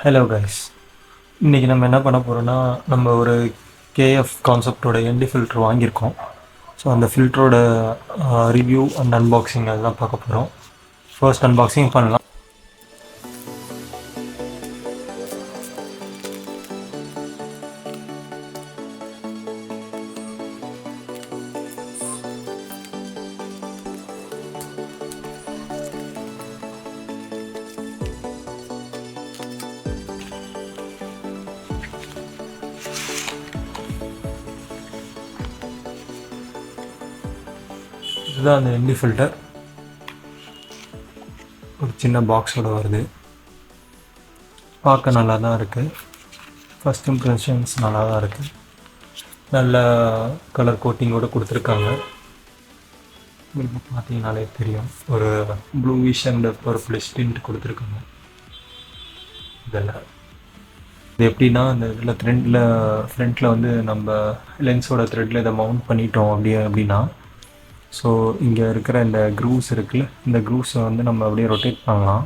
Hello guys, இன்றைக்கி நம்ம என்ன பண்ண போகிறோன்னா, நம்ம ஒரு கேஎஃப் கான்செப்டோட என்டி ஃபில்ட்ரு வாங்கியிருக்கோம். ஸோ அந்த ஃபில்டரோட ரிவ்யூ அண்ட் அன்பாக்சிங் அதெல்லாம் பார்க்க போகிறோம். ஃபர்ஸ்ட் அன்பாக்சிங் பண்ணலாம். இதுதான் அந்த என்டி ஃபில்டர். ஒரு சின்ன பாக்ஸோடு வருது. பார்க்க நல்லா தான் இருக்குது. ஃபஸ்ட் இம்ப்ரெஷன்ஸ் நல்லா தான் இருக்குது. நல்ல கலர் கோட்டிங்கோடு கொடுத்துருக்காங்க. உங்களுக்கு பார்த்தீங்கனாலே தெரியும், ஒரு ப்ளூவிஷ் அண்ட் பர்பிளிஷ் டிண்ட் கொடுத்துருக்காங்க. இதெல்லாம் இது எப்படின்னா, இந்த இதில் ஃப்ரண்ட்டில் வந்து நம்ம லென்ஸோட த்ரெட்டில் இதை மவுண்ட் பண்ணிட்டோம் அப்படின்னா, ஸோ இங்கே இருக்கிற இந்த க்ரூஸ் இருக்குல்ல, இந்த க்ரூஸை வந்து நம்ம அப்படியே ரொட்டேட் பண்ணலாம்.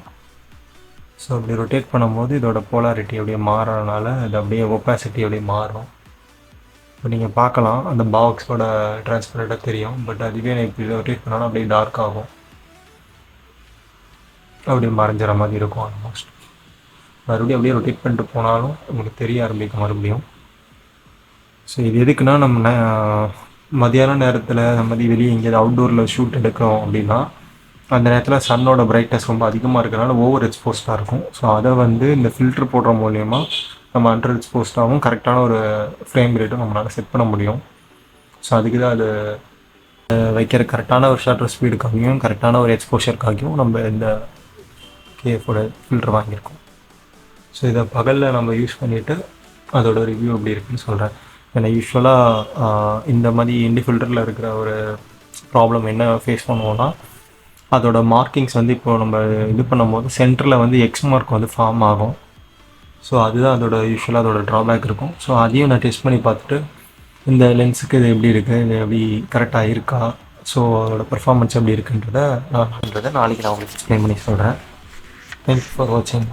ஸோ அப்படி ரொட்டேட் பண்ணும்போது இதோட போலாரிட்டி அப்படியே மாறனால இது அப்படியே ஒப்பாசிட்டி அப்படியே மாறும். இப்போ நீங்கள் பார்க்கலாம், அந்த பாக்ஸோட டிரான்ஸ்பரண்ட்டாக தெரியும். பட் அதுவே நான் இப்படி ரொட்டேட் பண்ணாலும் அப்படியே டார்க் ஆகும், அப்படியே மறைஞ்சிற மாதிரி இருக்கும். ஆல்மோஸ்ட் மறுபடியும் அப்படியே ரொட்டேட் பண்ணிட்டு போனாலும் உங்களுக்கு தெரிய ஆரம்பிக்கும் மறுபடியும். ஸோ இது எதுக்குன்னா, நம்ம மதியான நேரத்தில் நம்ம வெளியே எங்கேயாவது அவுட்டோரில் ஷூட் எடுக்கிறோம் அப்படின்னா, அந்த நேரத்தில் சன்னோட பிரைட்னஸ் ரொம்ப அதிகமாக இருக்கிறனால ஓவர் எக்ஸ்போஸ்டாக இருக்கும். ஸோ அதை வந்து இந்த ஃபில்ட்ரு போடுற மூலயமா நம்ம அண்டர் எக்ஸ்போஸ்டாகவும் கரெக்டான ஒரு ஃப்ரேம் ரேட்டும் நம்மளால் செட் பண்ண முடியும். ஸோ அதுக்கு தான் அது வைக்கிற கரெக்டான ஒரு ஷட்டர் ஸ்பீடுக்காகவும் கரெக்டான ஒரு எக்ஸ்போஷருக்காகவும் நம்ம இந்த கேஎஃபோட ஃபில்ட்ரு வாங்கியிருக்கோம். ஸோ இதை பகலில் நம்ம யூஸ் பண்ணிவிட்டு அதோட ரிவ்யூ எப்படி இருக்குன்னு சொல்கிறேன். ஏன்னா யூஸ்வலாக இந்த மாதிரி என்டி ஃபில்டரில் இருக்கிற ஒரு ப்ராப்ளம் என்ன ஃபேஸ் பண்ணுவோன்னா, அதோட மார்க்கிங்ஸ் வந்து இப்போ நம்ம இது பண்ணும்போது சென்டரில் வந்து எக்ஸ் மார்க் வந்து ஃபார்ம் ஆகும். ஸோ அதுதான் அதோட யூஸ்வலாக அதோட ட்ராபேக் இருக்கும். ஸோ அதையும் நான் டெஸ்ட் பண்ணி பார்த்துட்டு இந்த லென்ஸுக்கு இது எப்படி இருக்குது, இது எப்படி கரெக்டாக இருக்கா, ஸோ அதோட பெர்ஃபார்மன்ஸ் எப்படி இருக்குன்றதை நாளைக்கு நான் உங்களுக்கு எக்ஸ்பிளைன் பண்ணி சொல்கிறேன். தேங்க்யூ ஃபார் வாட்சிங்.